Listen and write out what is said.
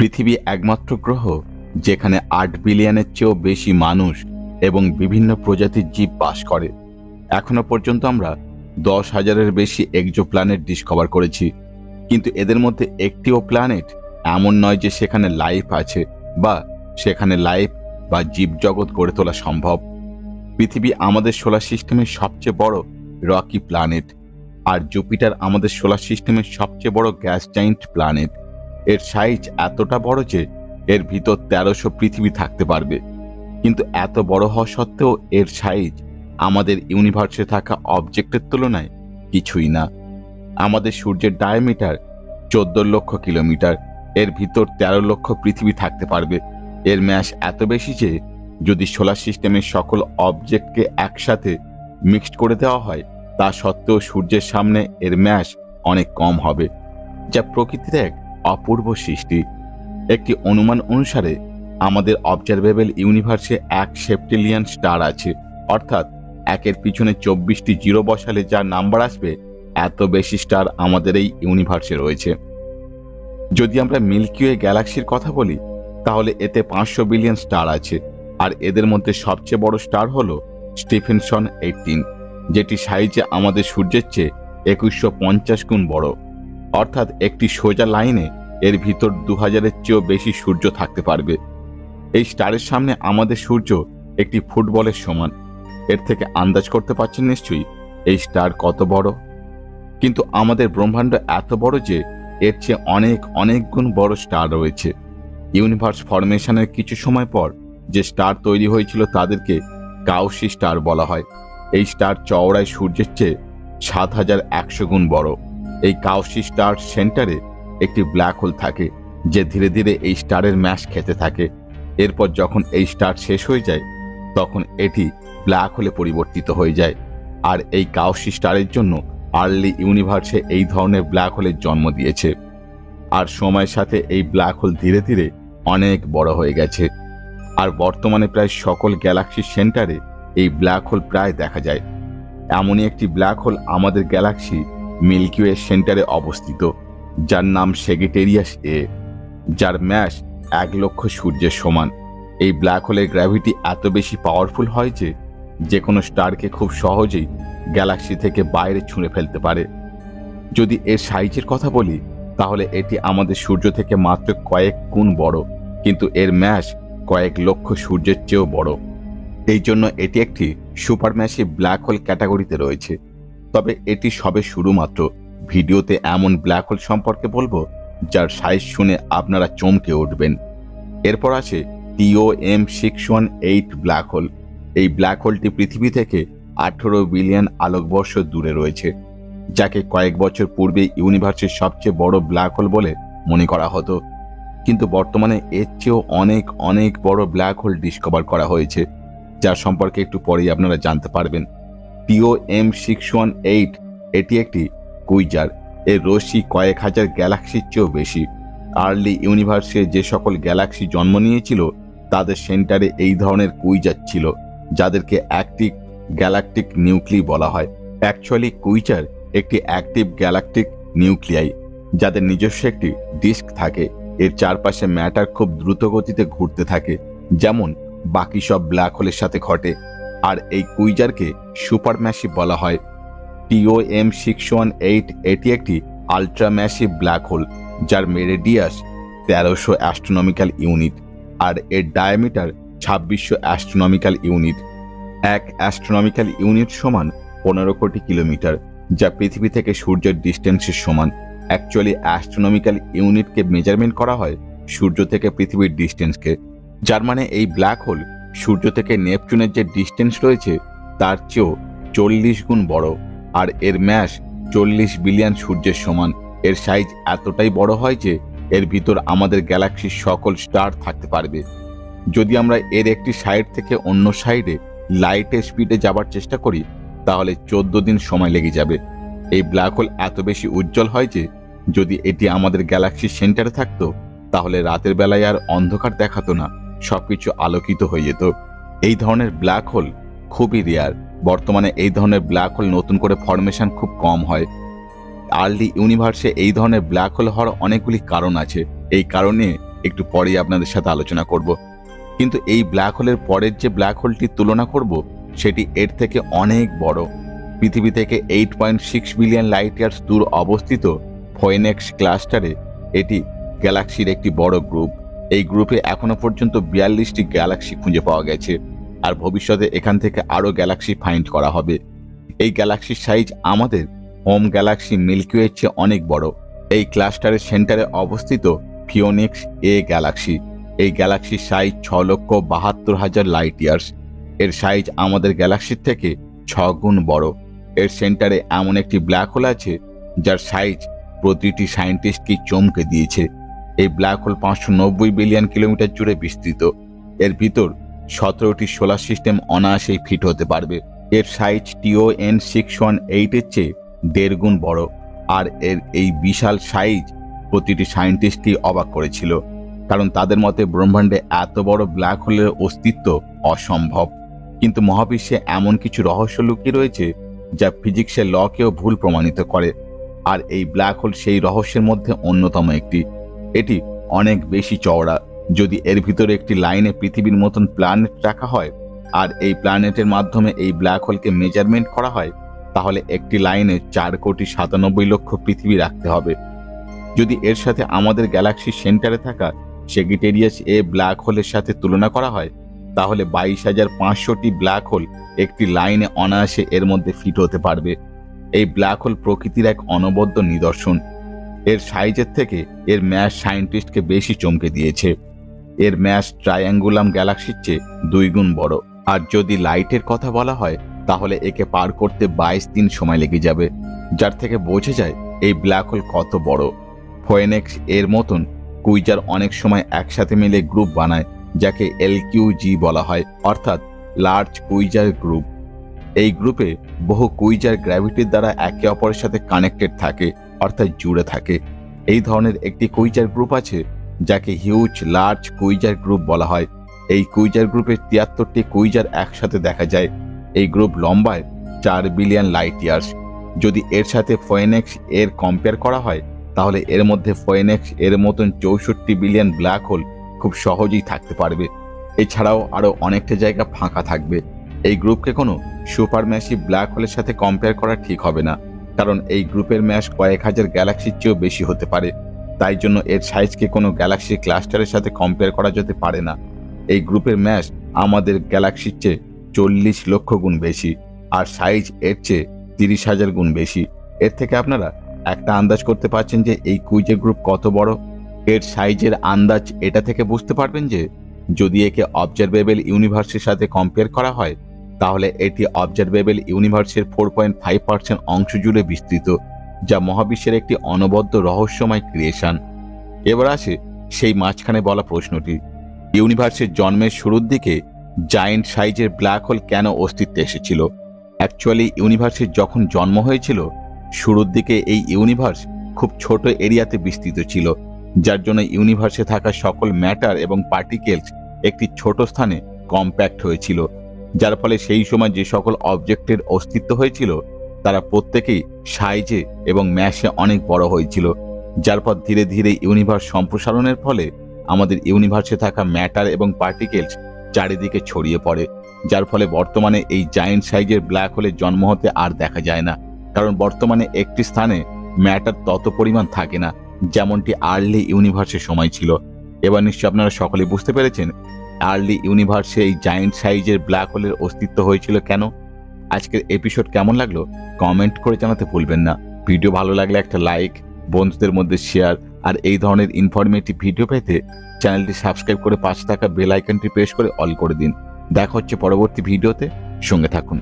পৃথিবী একমাত্র গ্রহ যেখানে ৮ বিলিয়নের চেয়েও বেশি মানুষ এবং বিভিন্ন প্রজাতির জীব বাস করে। এখনো পর্যন্ত আমরা ১০,০০০-এর বেশি এক্সোপ্ল্যানেট ডিসকভার করেছি, কিন্তু এদের মধ্যে একটিও প্ল্যানেট এমন নয় যে সেখানে লাইফ আছে বা সেখানে লাইফ বা জীবজগৎ গড়ে তোলা সম্ভব। পৃথিবী আমাদের সোলার সিস্টেমের সবচেয়ে বড় রকি প্ল্যানেট, আর জুপিটার আমাদের সোলার সিস্টেমের সবচেয়ে বড় গ্যাস জায়েন্ট প্ল্যানেট। এর সাইজ এতটা বড় যে এর ভিতর ১৩০০ পৃথিবী থাকতে পারবে, কিন্তু এত বড় হওয়া সত্ত্বেও এর সাইজ আমাদের ইউনিভার্সে থাকা অবজেক্টের তুলনায় কিছুই না। আমাদের সূর্যের ডায়ামিটার ১৪ লক্ষ কিলোমিটার, এর ভিতর ১৩ লক্ষ পৃথিবী থাকতে পারবে। এর ম্যাস এত বেশি যে যদি সোলার সিস্টেমের সকল অবজেক্টকে একসাথে মিক্সড করে দেওয়া হয়, তা সত্ত্বেও সূর্যের সামনে এর ম্যাস অনেক কম হবে, যা প্রকৃতির এক অপূর্ব সৃষ্টি। একটি অনুমান অনুসারে আমাদের অবজারভেবল ইউনিভার্সে ১ সেপ্টিলিয়ন স্টার আছে, অর্থাৎ একের পিছনে ২৪টি জিরো বসালে যা নাম্বার আসবে, এত বেশি স্টার আমাদের এই ইউনিভার্সে রয়েছে। যদি আমরা মিল্কি ওয়ে গ্যালাক্সির কথা বলি, তাহলে এতে ৫০০ বিলিয়ন স্টার আছে, আর এদের মধ্যে সবচেয়ে বড় স্টার হল স্টিফেনসন 18, যেটি সাইজে আমাদের সূর্যের চেয়ে ২১৫০ গুণ বড়। অর্থাৎ একটি সোজা লাইনে এর ভিতর ২০০০-এর চেয়েও বেশি সূর্য থাকতে পারবে। এই স্টারের সামনে আমাদের সূর্য একটি ফুটবলের সমান। এর থেকে আন্দাজ করতে পারছেন নিশ্চয়ই এই স্টার কত বড়। কিন্তু আমাদের ব্রহ্মাণ্ড এত বড় যে এর চেয়ে অনেক অনেক গুণ বড় স্টার রয়েছে। ইউনিভার্স ফরমেশনের কিছু সময় পর যে স্টার তৈরি হয়েছিল তাদেরকে কাউসি স্টার বলা হয়। এই স্টার চওড়ায় সূর্যের চেয়ে ৭১০০ গুণ বড়। এই কাউসি স্টার সেন্টারে একটি ব্ল্যাক হোল থাকে, যে ধীরে ধীরে এই স্টারের ম্যাস খেতে থাকে। এরপর যখন এই স্টার শেষ হয়ে যায়, তখন এটি ব্ল্যাক হোলে পরিবর্তিত হয়ে যায়। আর এই কাউসি স্টারের জন্য আর্লি ইউনিভার্সে এই ধরনের ব্ল্যাক হোলের জন্ম দিয়েছে। আর সময়ের সাথে এই ব্ল্যাক হোল ধীরে ধীরে অনেক বড় হয়ে গেছে। আর বর্তমানে প্রায় সকল গ্যালাক্সির সেন্টারে এই ব্ল্যাক হোল প্রায় দেখা যায়। এমনই একটি ব্ল্যাক হোল আমাদের গ্যালাক্সি মিল্কি ওয়ে সেন্টারে অবস্থিত, যার নাম সেগিটেরিয়াস এ, যার ম্যাস ১ লক্ষ সূর্যের সমান। এই ব্ল্যাক হোলের গ্র্যাভিটি এত বেশি পাওয়ারফুল হয় যে যে কোনো স্টারকে খুব সহজেই গ্যালাক্সি থেকে বাইরে ছুঁড়ে ফেলতে পারে। যদি এর সাইজের কথা বলি, তাহলে এটি আমাদের সূর্য থেকে মাত্র কয়েক গুণ বড়, কিন্তু এর ম্যাস কয়েক লক্ষ সূর্যের চেয়েও বড়। এই জন্য এটি একটি সুপারম্যাসিভ ব্ল্যাক হোল ক্যাটাগরিতে রয়েছে। তবে এটি সবে শুরু মাত্র। ভিডিওতে এমন ব্ল্যাক হোল সম্পর্কে বলবো যার সাইজ শুনে আপনারা চমকে উঠবেন। এরপর আছে TOM 618 ব্ল্যাক হোল। এই ব্ল্যাক হোলটি পৃথিবী থেকে ১৮ বিলিয়ন আলোকবর্ষ দূরে রয়েছে, যাকে কয়েক বছর পূর্বে ইউনিভার্সের সবচেয়ে বড় ব্ল্যাক হোল বলে মনে করা হতো। কিন্তু বর্তমানে এর চেয়েও অনেক অনেক বড় ব্ল্যাক হোল ডিসকভার করা হয়েছে, যার সম্পর্কে একটু পরেই আপনারা জানতে পারবেন। TOM 618 এটি একটি কুইজার। এর রশ্মি কয়েক হাজার গ্যালাক্সির চেয়েও বেশি। আর্লি ইউনিভার্সে যে সকল গ্যালাক্সি জন্ম নিয়েছিল, তাদের সেন্টারে এই ধরনের কুইজার ছিল, যাদেরকে অ্যাক্টিভ গ্যালাকটিক নিউক্লি বলা হয়। অ্যাকচুয়ালি কুইজার একটি অ্যাক্টিভ গ্যালাকটিক নিউক্লিয়াই, যাদের নিজস্ব একটি ডিস্ক থাকে। এর চারপাশে ম্যাটার খুব দ্রুত গতিতে ঘুরতে থাকে, যেমন বাকি সব ব্ল্যাক হোলের সাথে ঘটে। আর এই কুইজারকে সুপারম্যাসিভ বলা হয়। TOM 618 এটি একটি আল্ট্রাম্যাসিভ ব্ল্যাক হোল, যার রেডিয়াস ১৩০০ অ্যাস্ট্রোনমিক্যাল ইউনিট আর এর diameter ২৬০০ astronomical unit. ১ astronomical unit সমান ১৫ কোটি কিলোমিটার, যা পৃথিবী থেকে সূর্যের ডিস্টেন্সের সমান। অ্যাকচুয়ালি অ্যাস্ট্রোনমিক্যাল ইউনিটকে মেজারমেন্ট করা হয় সূর্য থেকে পৃথিবীর ডিস্টেন্সকে, যার মানে এই ব্ল্যাক হোল সূর্য থেকে নেপচুনের যে ডিস্টেন্স রয়েছে তার চেয়েও ৪০ গুণ বড়। আর এর ম্যাস ৪০ বিলিয়ন সূর্যের সমান। এর সাইজ এতটাই বড় হয় যে এর ভিতর আমাদের গ্যালাক্সির সকল স্টার থাকতে পারবে। যদি আমরা এর একটি সাইড থেকে অন্য সাইডে লাইটের স্পিডে যাবার চেষ্টা করি, তাহলে ১৪ দিন সময় লেগে যাবে। এই ব্ল্যাক হোল এত বেশি উজ্জ্বল হয় যে যদি এটি আমাদের গ্যালাক্সির সেন্টারে থাকতো, তাহলে রাতের বেলায় আর অন্ধকার দেখাতো না, সবকিছু আলোকিত হয়ে যেত। এই ধরনের ব্ল্যাক হোল খুবই রেয়ার। বর্তমানে এই ধরনের ব্ল্যাক হোল নতুন করে ফরমেশন খুব কম হয়। আর্লি ইউনিভার্সে এই ধরনের ব্ল্যাক হোল হওয়ার অনেকগুলি কারণ আছে। এই কারণে একটু পরেই আপনাদের সাথে আলোচনা করব। কিন্তু এই ব্ল্যাক হোলের পরের যে ব্ল্যাক হোলটির তুলনা করব সেটি এর থেকে অনেক বড়। পৃথিবী থেকে 8.6 বিলিয়ন লাইট ইয়ার্স দূর অবস্থিত ফোয়েনেক্স ক্লাস্টারে এটি গ্যালাক্সির একটি বড় গ্রুপ। এই গ্রুপে এখনো পর্যন্ত 42টি গ্যালাক্সি খুঁজে পাওয়া গেছে, আর ভবিষ্যতে এখান থেকে আরও গ্যালাক্সি ফাইন্ড করা হবে। এই গ্যালাক্সির সাইজ আমাদের হোম গ্যালাক্সি মিল্কি ওয়ের চেয়ে অনেক বড়। এই ক্লাস্টারের সেন্টারে অবস্থিত ফিওনিক্স এ গ্যালাক্সি। এই গ্যালাক্সির সাইজ 6,72,000 লাইট ইয়ার্স। এর সাইজ আমাদের গ্যালাক্সির থেকে 6 গুণ বড়। এর সেন্টারে এমন একটি ব্ল্যাক হোল আছে যার সাইজ প্রতিটি সায়েন্টিস্টকে চমকে দিয়েছে। এই ব্ল্যাক হোল 590 বিলিয়ন কিলোমিটার জুড়ে বিস্তৃত। এর ভিতর 17টি সোলার সিস্টেম অনায়াসেই ফিট হতে পারবে। এর সাইজ TON 618 এর চেয়ে 1.5 গুণ বড়, আর এর এই বিশাল সাইজ প্রতিটি সায়েন্টিস্টই অবাক করেছিল, কারণ তাদের মতে ব্রহ্মাণ্ডে এত বড় ব্ল্যাক হোলের অস্তিত্ব অসম্ভব। কিন্তু মহাবিশ্বে এমন কিছু রহস্য লুকিয়ে রয়েছে যা ফিজিক্সের লকেও ভুল প্রমাণিত করে, আর এই ব্ল্যাক হোল সেই রহস্যের মধ্যে অন্যতম একটি। এটি অনেক বেশি চওড়া। যদি এর ভিতরে একটি লাইনে পৃথিবীর মতন প্ল্যানেট রাখা হয় আর এই প্ল্যানেটের মাধ্যমে এই ব্ল্যাক হোলকে মেজারমেন্ট করা হয়, তাহলে একটি লাইনে 4,97,00,000 পৃথিবী রাখতে হবে। যদি এর সাথে আমাদের গ্যালাক্সির সেন্টারে থাকা সেগিটেরিয়াস এ ব্ল্যাক হোলের সাথে তুলনা করা হয়, তাহলে 22,500টি ব্ল্যাক হোল একটি লাইনে অনায়াসে এর মধ্যে ফিট হতে পারবে। এই ব্ল্যাক হোল প্রকৃতির এক অনবদ্য নিদর্শন। এর সাইজের থেকে এর ম্যাস সায়েন্টিস্টকে বেশি চমকে দিয়েছে। এর ম্যাস ট্রায়াঙ্গুলাম গ্যালাক্সির চেয়ে 2 গুণ বড়। আর যদি লাইটের কথা বলা হয়, তাহলে একে পার করতে 22 দিন সময় লেগে যাবে, যার থেকে বোঝা যায় এই ব্ল্যাক হোল কত বড়। ফোয়েনেক্স এর মতন কুইজার অনেক সময় একসাথে মিলে গ্রুপ বানায়, যাকে LQG বলা হয়, অর্থাৎ লার্জ কুইজার গ্রুপ। এই গ্রুপে বহু কুইজার গ্র্যাভিটির দ্বারা একে অপরের সাথে কানেক্টেড থাকে, অর্থাৎ জুড়ে থাকে। এই ধরনের একটি কুইজার গ্রুপ আছে যাকে হিউজ লার্জ কুইজার গ্রুপ বলা হয়। এই কুইজার গ্রুপে 73টি কুইজার একসাথে দেখা যায়। এই গ্রুপ লম্বায় 4 বিলিয়ন লাইট ইয়ার্স। যদি এর সাথে ফোয়েনেক্স এর কম্পেয়ার করা হয়, তাহলে এর মধ্যে ফোয়েনেক্স এর মতন 64 বিলিয়ন ব্ল্যাক হোল খুব সহজেই থাকতে পারবে। এছাড়াও আরও অনেকটা জায়গা ফাঁকা থাকবে। এই গ্রুপকে কোনো সুপার ম্যাসিভ ব্ল্যাক হোলের সাথে কম্পেয়ার করা ঠিক হবে না, কারণ এই গ্রুপের ম্যাস কয়েক হাজার গ্যালাক্সির চেয়েও বেশি হতে পারে। তাই জন্য এর সাইজকে কোনো গ্যালাক্সি ক্লাস্টারের সাথে কম্পেয়ার করা যেতে পারে না। এই গ্রুপের ম্যাস আমাদের গ্যালাক্সির চেয়ে 40 লক্ষ গুণ বেশি, আর সাইজ এর চেয়ে 30,000 গুণ বেশি। এর থেকে আপনারা একটা আন্দাজ করতে পারছেন যে এই কুইজের গ্রুপ কত বড়। এর সাইজের আন্দাজ এটা থেকে বুঝতে পারবেন যে যদি একে অবজারভেবল ইউনিভার্সের সাথে কম্পেয়ার করা হয়, তাহলে এটি অবজারভেবল ইউনিভার্সের 4.5% অংশ জুড়ে বিস্তৃত, যা মহাবিশ্বের একটি অনবদ্য রহস্যময় ক্রিয়েশন। এবার আসে সেই মাঝখানে বলা প্রশ্নটি, ইউনিভার্সের জন্মের শুরুর দিকে জায়েন্ট সাইজের ব্ল্যাক হোল কেন অস্তিত্বে এসেছিল? অ্যাকচুয়ালি ইউনিভার্সের যখন জন্ম হয়েছিল, শুরুর দিকে এই ইউনিভার্স খুব ছোট এরিয়াতে বিস্তৃত ছিল, যার জন্য ইউনিভার্সে থাকা সকল ম্যাটার এবং পার্টিকেলস একটি ছোট স্থানে কম্প্যাক্ট হয়েছিল, যার ফলে সেই সময় যে সকল অবজেক্টের অস্তিত্ব হয়েছিল তারা প্রত্যেকেই সাইজে এবং ম্যাসে অনেক বড় হয়েছিল। যার পর ধীরে ধীরে ইউনিভার্স সম্প্রসারণের ফলে আমাদের ইউনিভার্সে থাকা ম্যাটার এবং পার্টিকেলস চারিদিকে ছড়িয়ে পড়ে, যার ফলে বর্তমানে এই জায়েন্ট সাইজের ব্ল্যাক হোলের জন্ম হতে আর দেখা যায় না, কারণ বর্তমানে একটি স্থানে ম্যাটার তত পরিমাণ থাকে না যেমনটি আর্লি ইউনিভার্সের সময় ছিল। এবার নিশ্চয়ই আপনারা সকলে বুঝতে পেরেছেন আর্লি ইউনিভার্সে এই জায়েন্ট সাইজের ব্ল্যাক হোলের অস্তিত্ব হয়েছিল কেন। আজকের এপিসোড কেমন লাগলো কমেন্ট করে জানাতে ভুলবেন না। ভিডিও ভালো লাগলে একটা লাইক, বন্ধুদের মধ্যে শেয়ার, আর এই ধরনের ইনফরমেটিভ ভিডিও পেতে চ্যানেলটি সাবস্ক্রাইব করে পাশে থাকা বেল আইকনটি প্রেস করে অল করে দিন। দেখা হচ্ছে পরবর্তী ভিডিওতে, সঙ্গে থাকুন।